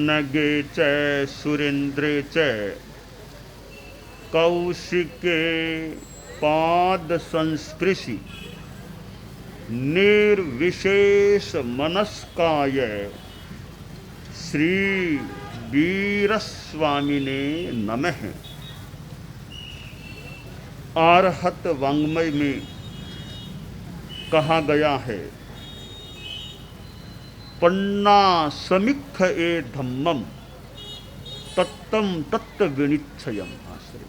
नगे च सुरेंद्रे च कौशिके पाद संस्पृशि निर्विशेष मनस्काय श्री वीरस्वामिने नमः। आर्हत वाङ्मय में कहा गया है, पन्ना समीक्ष ए धम्मम तत्तम तत्व विनिच्छयम। आश्रय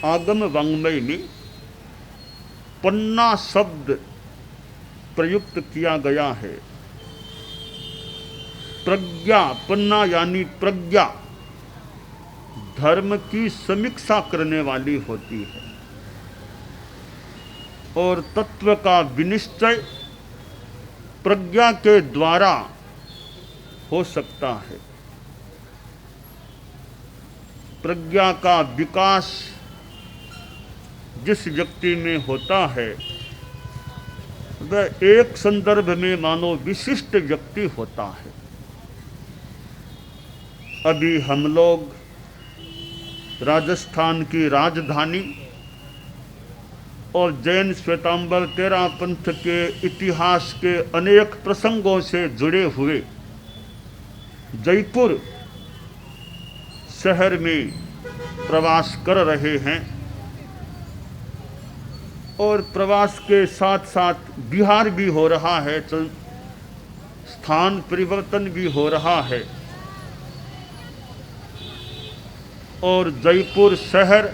आगम वाङ्मय में पन्ना शब्द प्रयुक्त किया गया है। प्रज्ञा, पन्ना यानी प्रज्ञा, धर्म की समीक्षा करने वाली होती है और तत्व का विनिश्चय प्रज्ञा के द्वारा हो सकता है। प्रज्ञा का विकास जिस व्यक्ति में होता है वह एक संदर्भ में मानो विशिष्ट व्यक्ति होता है। अभी हम लोग राजस्थान की राजधानी और जैन श्वेतांबर तेरा पंथ के इतिहास के अनेक प्रसंगों से जुड़े हुए जयपुर शहर में प्रवास कर रहे हैं और प्रवास के साथ साथ विहार भी हो रहा है, स्थान परिवर्तन भी हो रहा है। और जयपुर शहर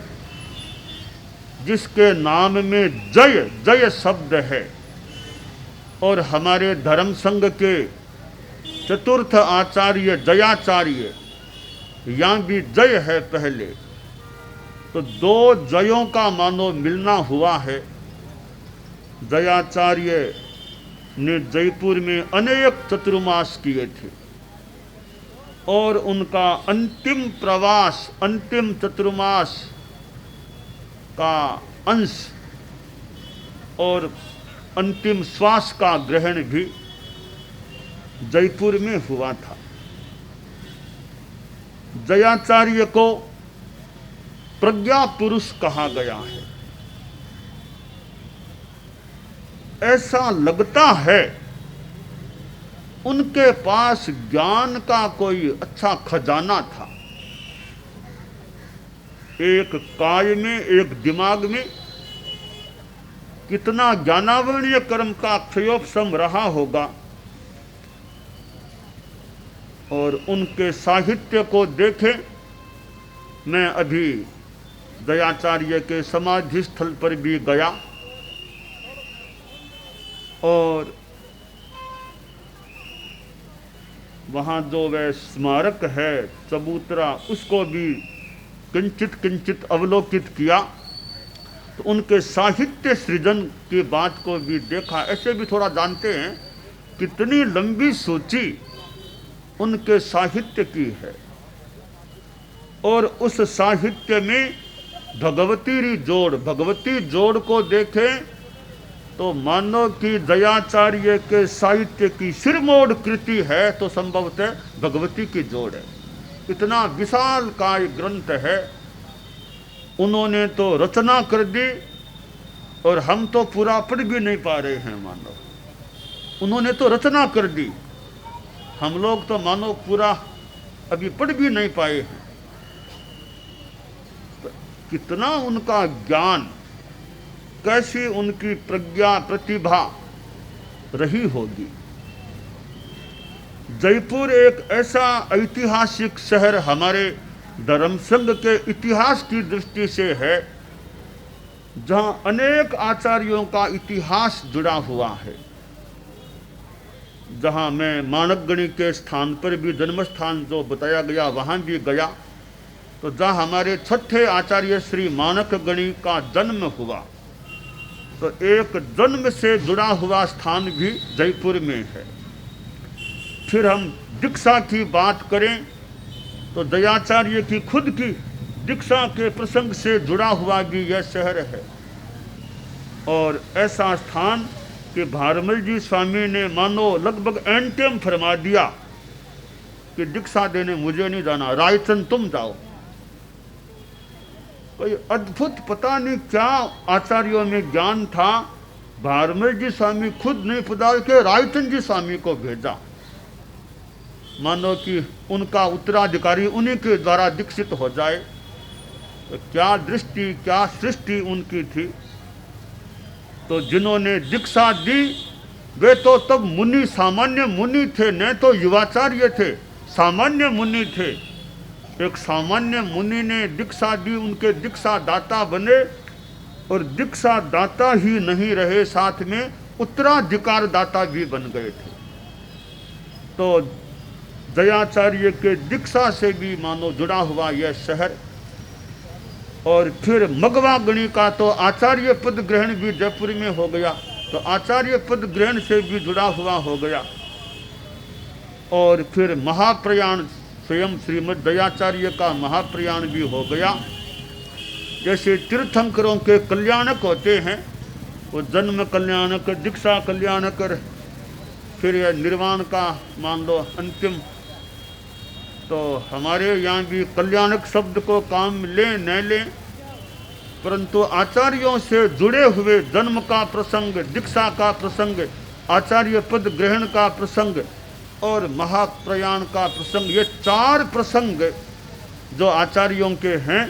जिसके नाम में जय जय शब्द है और हमारे धर्म संघ के चतुर्थ आचार्य जयाचार्य, यहाँ भी जय है पहले, तो दो जयों का मानो मिलना हुआ है। जयाचार्य ने जयपुर में अनेक चतुर्मास किए थे और उनका अंतिम प्रवास, अंतिम चतुर्मास का अंश और अंतिम श्वास का ग्रहण भी जयपुर में हुआ था। जयाचार्य को प्रज्ञा पुरुष कहा गया है। ऐसा लगता है उनके पास ज्ञान का कोई अच्छा खजाना था। एक काय में, एक दिमाग में कितना ज्ञानावरणीय कर्म का क्षयोपशम रहा होगा। और उनके साहित्य को देखें, मैं अभी दयाचार्य के समाधि स्थल पर भी गया और वहाँ जो वह स्मारक है चबूतरा, उसको भी किंचित किंचित अवलोकित किया तो उनके साहित्य सृजन की बात को भी देखा। ऐसे भी थोड़ा जानते हैं कितनी लंबी सूची उनके साहित्य की है और उस साहित्य में भगवती जोड़ को देखें तो मानो कि दयाचार्य के साहित्य की सिरमोड़ कृति है तो संभवतः भगवती की जोड़ है। इतना विशाल काय ग्रंथ है, उन्होंने तो रचना कर दी और हम तो पूरा पढ़ भी नहीं पा रहे हैं। मानो उन्होंने तो रचना कर दी, हम लोग तो मानो पूरा अभी पढ़ भी नहीं पाए हैं। तो कितना उनका ज्ञान, कैसी उनकी प्रज्ञा प्रतिभा रही होगी। जयपुर एक ऐसा ऐतिहासिक शहर हमारे धर्म संघ के इतिहास की दृष्टि से है जहां अनेक आचार्यों का इतिहास जुड़ा हुआ है। जहां मैं मानकगणी के स्थान पर भी, जन्म स्थान जो बताया गया वहां भी गया, तो जहां हमारे छठे आचार्य श्री मानकगणी का जन्म हुआ, तो एक जन्म से जुड़ा हुआ स्थान भी जयपुर में है। फिर हम दीक्षा की बात करें तो दयाचार्य की खुद की दीक्षा के प्रसंग से जुड़ा हुआ भी यह शहर है। और ऐसा स्थान कि भारमल जी स्वामी ने मानो लगभग एंटियम फरमा दिया कि दीक्षा देने मुझे नहीं जाना, रायचंद तुम जाओ। कोई अद्भुत पता नहीं क्या आचार्यों में ज्ञान था, भारमल जी स्वामी खुद नहीं पधार के रायचंद जी स्वामी को भेजा, मानो कि उनका उत्तराधिकारी उन्हीं के द्वारा दीक्षित हो जाए। तो क्या दृष्टि, क्या सृष्टि उनकी थी। तो जिन्होंने दीक्षा दी वे तो तब मुनि, सामान्य मुनि थे, न तो युवाचार्य थे, सामान्य मुनि थे। एक सामान्य मुनि ने दीक्षा दी, उनके दीक्षा दाता बने, और दीक्षा दाता ही नहीं रहे, साथ में उत्तराधिकार दाता भी बन गए थे। तो दयाचार्य के दीक्षा से भी मानो जुड़ा हुआ यह शहर। और फिर मगवा गणी का तो आचार्य पद ग्रहण भी जयपुर में हो गया, तो आचार्य पद ग्रहण से भी जुड़ा हुआ हो गया। और फिर महाप्रयाण, स्वयं श्रीमद दयाचार्य का महाप्रयाण भी हो गया। जैसे तीर्थंकरों के कल्याणक होते हैं, वो जन्म कल्याणक, दीक्षा कल्याणक, फिर यह निर्वाण का मान लो अंतिम। तो हमारे यहाँ भी कल्याणक शब्द को काम लें न लें, परंतु आचार्यों से जुड़े हुए जन्म का प्रसंग, दीक्षा का प्रसंग, आचार्य पद ग्रहण का प्रसंग और महाप्रयाण का प्रसंग, ये चार प्रसंग जो आचार्यों के हैं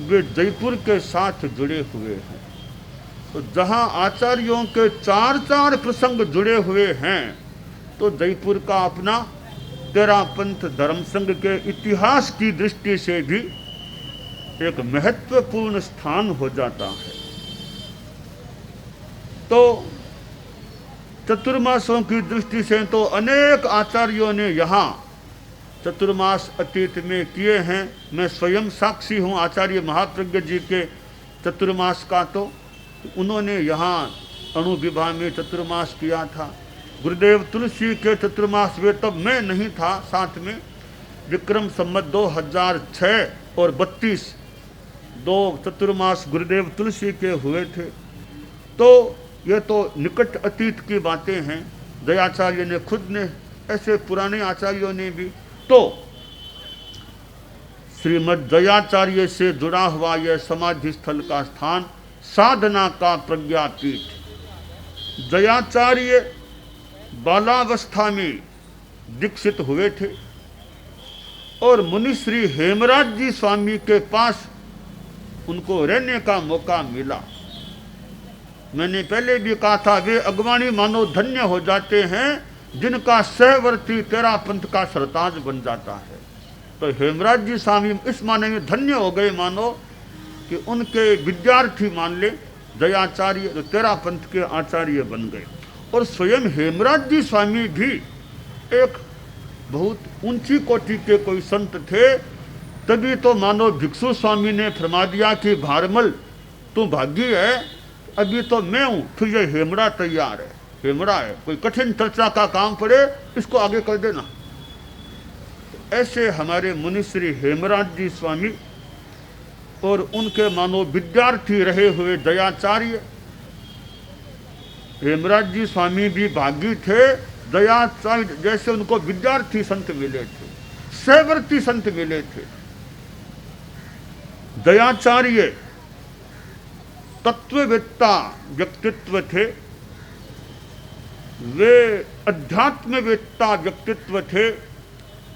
वे जयपुर के साथ जुड़े हुए हैं। तो जहाँ आचार्यों के चार चार प्रसंग जुड़े हुए हैं, तो जयपुर का अपना तेरापंथ धर्म संघ के इतिहास की दृष्टि से भी एक महत्वपूर्ण स्थान हो जाता है। तो चतुर्मासों की दृष्टि से तो अनेक आचार्यों ने यहाँ चतुर्मास अतीत में किए हैं। मैं स्वयं साक्षी हूँ आचार्य महाप्रज्ञ जी के चतुर्मास का। तो उन्होंने यहाँ अणुविभा में चतुर्मास किया था। गुरुदेव तुलसी के चतुर्मास वे तब मैं नहीं था, साथ में विक्रम संवत 2006 और 32 दो चतुर्मास गुरुदेव तुलसी के हुए थे। तो ये तो निकट अतीत की बातें हैं। दयाचार्य ने खुद ने, ऐसे पुराने आचार्यों ने भी। तो श्रीमद दयाचार्य से जुड़ा हुआ यह समाधि स्थल का स्थान साधना का प्रज्ञापीठ। दयाचार्य बालावस्था में दीक्षित हुए थे और मुनि श्री हेमराज जी स्वामी के पास उनको रहने का मौका मिला। मैंने पहले भी कहा था, वे अगवानी मानो धन्य हो जाते हैं जिनका सहवर्ती तेरा पंथ का सरताज बन जाता है। तो हेमराज जी स्वामी इस माने में धन्य हो गए, मानो कि उनके विद्यार्थी मान ले दयाचार्य, तो तेरा पंथ के आचार्य बन गए। और स्वयं हेमराज जी स्वामी भी एक बहुत ऊंची कोटि के कोई संत थे। तभी तो मानो भिक्षु स्वामी ने फरमा दिया कि भारमल तू भागी है, अभी तो मैं हूँ, फिर ये हेमरा तैयार है। हेमरा है, कोई कठिन चर्चा का काम पड़े इसको आगे कर देना। ऐसे हमारे मुनिश्री हेमराज जी स्वामी और उनके मानो विद्यार्थी रहे हुए दयाचार्य। हेमराज जी स्वामी भी भागी थे, दयाचार्य जैसे उनको विद्यार्थी संत मिले थे, सहवर्ती संत मिले थे। दयाचार्य तत्ववेत्ता व्यक्तित्व थे, वे अध्यात्मवेत्ता व्यक्तित्व थे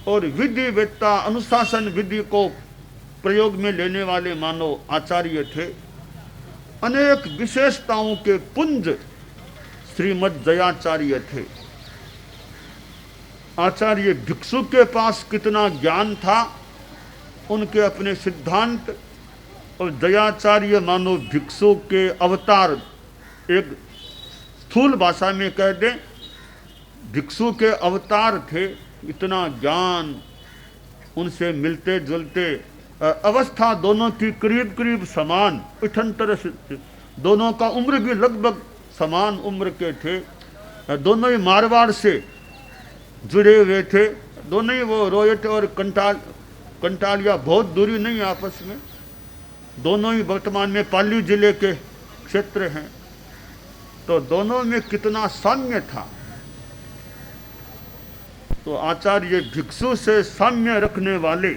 और विधिवेत्ता, अनुशासन विधि को प्रयोग में लेने वाले मानो आचार्य थे। अनेक विशेषताओं के पुंज श्रीमद दयाचार्य थे। आचार्य भिक्षु के पास कितना ज्ञान था, उनके अपने सिद्धांत, और दयाचार्य मानो भिक्षु के अवतार। एक स्थूल भाषा में कह दें, भिक्षु के अवतार थे। इतना ज्ञान, उनसे मिलते जुलते अवस्था दोनों की करीब करीब समान, इठंतर दोनों का उम्र भी लगभग समान उम्र के थे। दोनों ही मारवाड़ से जुड़े हुए थे। दोनों ही वो रोयट और कंटालिया बहुत दूरी नहीं आपस में। दोनों ही वर्तमान में पाली जिले के क्षेत्र हैं। तो दोनों में कितना साम्य था। तो आचार्य भिक्षु से साम्य रखने वाले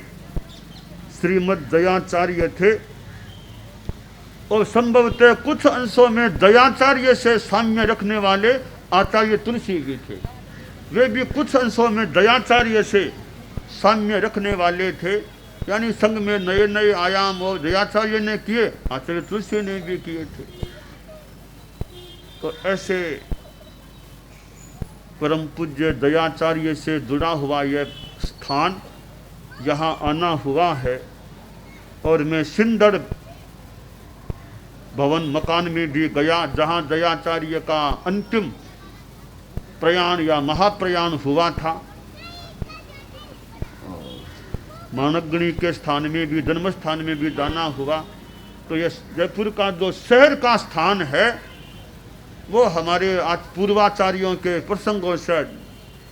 श्रीमद् दयाचार्य थे, और संभवतः कुछ अंशों में दयाचार्य से साम्य रखने वाले आचार्य तुलसी भी थे। वे भी कुछ अंशों में दयाचार्य से साम्य रखने वाले थे, यानी संघ में नए नए आयाम और दयाचार्य ने किए, आचार्य तुलसी ने भी किए थे। तो ऐसे परम पूज्य दयाचार्य से जुड़ा हुआ यह स्थान यहाँ आना हुआ है। और मैं सिंदड़ भवन मकान में भी गया, जहाँ दयाचार्य का अंतिम प्रयाण या महाप्रयाण हुआ था। मानगणी के स्थान में भी, जन्म स्थान में भी जाना हुआ। तो यह जयपुर का जो शहर का स्थान है वो हमारे आज पूर्वाचार्यों के प्रसंगों से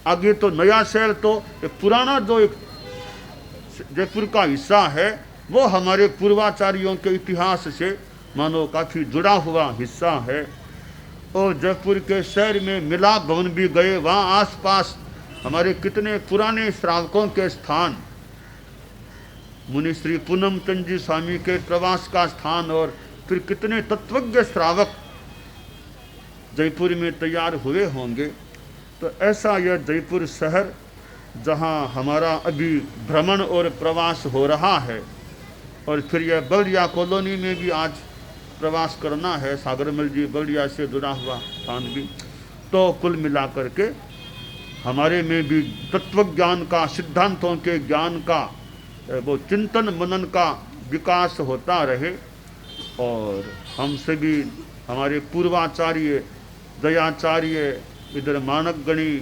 आगे, तो नया शहर तो पुराना जो एक जयपुर का हिस्सा है वो हमारे पूर्वाचार्यों के इतिहास से मानो काफ़ी जुड़ा हुआ हिस्सा है। और जयपुर के शहर में मिलाप भवन भी गए, वहाँ आसपास हमारे कितने पुराने श्रावकों के स्थान, मुनि श्री पूनम चंद जी स्वामी के प्रवास का स्थान, और फिर कितने तत्वज्ञ श्रावक जयपुर में तैयार हुए होंगे। तो ऐसा यह जयपुर शहर जहाँ हमारा अभी भ्रमण और प्रवास हो रहा है, और फिर यह बल्दिया कॉलोनी में भी आज प्रवास करना है, सागरमल जी बल्दिया से जुड़ा हुआ स्थान भी। तो कुल मिलाकर के हमारे में भी तत्व ज्ञान का, सिद्धांतों के ज्ञान का, वो चिंतन मनन का विकास होता रहे। और हम सभी हमारे पूर्वाचार्य दयाचार्य, इधर मानक गणी,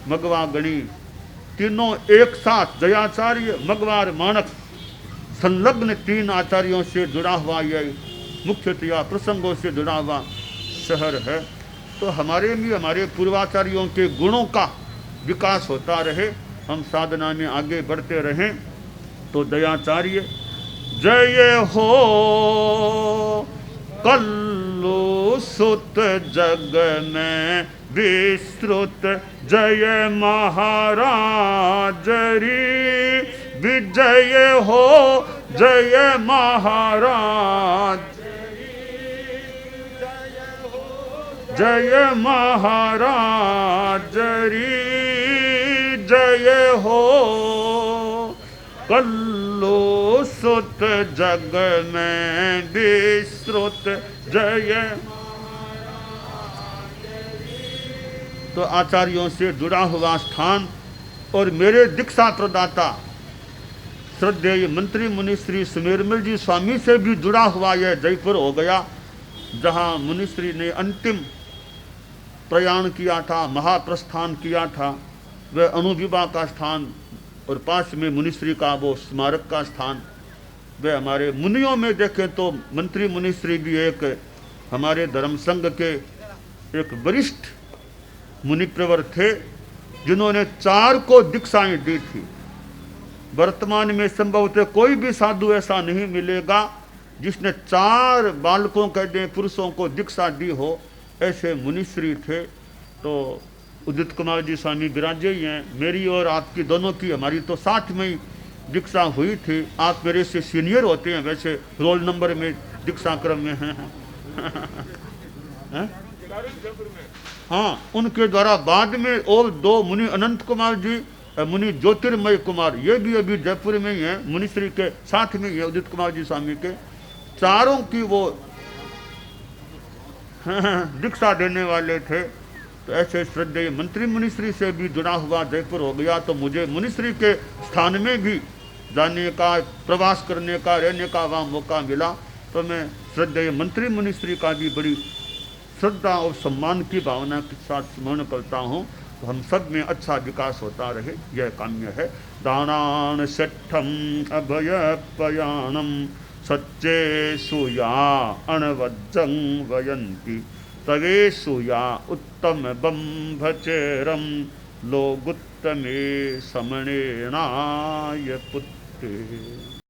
मगवा गणी, तीनों एक साथ, दयाचार्य मगवा और मानक संलग्न तीन आचार्यों से जुड़ा हुआ यह मुख्यतया प्रसंगों से जुड़ा हुआ शहर है। तो हमारे भी हमारे पूर्वाचार्यों के गुणों का विकास होता रहे, हम साधना में आगे बढ़ते रहें। तो दयाचार्य जय हो कल्लू सुत जग में विस्तृत, जय महाराज री विजय हो, जय महाराज, जय महाराज री जय हो कल्लू सुत जग में विस्तृत, जय। तो आचार्यों से जुड़ा हुआ स्थान और मेरे दीक्षा प्रदाता श्रद्धेय मंत्री मुनि श्री सुमेरमल जी स्वामी से भी जुड़ा हुआ यह जयपुर हो गया, जहाँ मुनिश्री ने अंतिम प्रयाण किया था, महाप्रस्थान किया था। वह अनुविवाह का स्थान और पास में मुनिश्री का वो स्मारक का स्थान। वह हमारे मुनियों में देखें तो मंत्री मुनिश्री भी एक हमारे धर्म संघ के एक वरिष्ठ मुनिप्रवर थे, जिन्होंने 4 को दीक्षाएं दी थी। वर्तमान में संभवतः कोई भी साधु ऐसा नहीं मिलेगा जिसने 4 बालकों कहते पुरुषों को दीक्षा दी हो, ऐसे मुनिश्री थे। तो उदित कुमार जी स्वामी विराजे ही हैं। मेरी और आपकी दोनों की, हमारी तो साथ में ही दीक्षा हुई थी। आप मेरे से सीनियर होते हैं, वैसे रोल नंबर में दीक्षा क्रम में हैं। हाँ, उनके द्वारा बाद में और 2 मुनि अनंत कुमार जी, मुनि ज्योतिर्मय कुमार, ये भी अभी जयपुर में ही हैं, मुनिश्री के साथ में ही है उदित कुमार जी स्वामी के। 4 की वो दीक्षा देने वाले थे। तो ऐसे श्रद्धेय मंत्री मुनिश्री से भी जुड़ा हुआ जयपुर हो गया। तो मुझे मुनिश्री के स्थान में भी जाने का, प्रवास करने का, रहने का वहाँ मौका मिला। तो मैं श्रद्धेय मंत्री मुनिश्री का भी बड़ी श्रद्धा और सम्मान की भावना के साथ स्मरण करता हूँ। तो हम सब में अच्छा विकास होता रहे, यह काम्य है। दानान शठम अभय पयाणम सच्चे सुया अणवज्जं वयंती, तवे सुया उत्तम बंभचेरम लोगुत्तमे समणेनाय पुत्रे।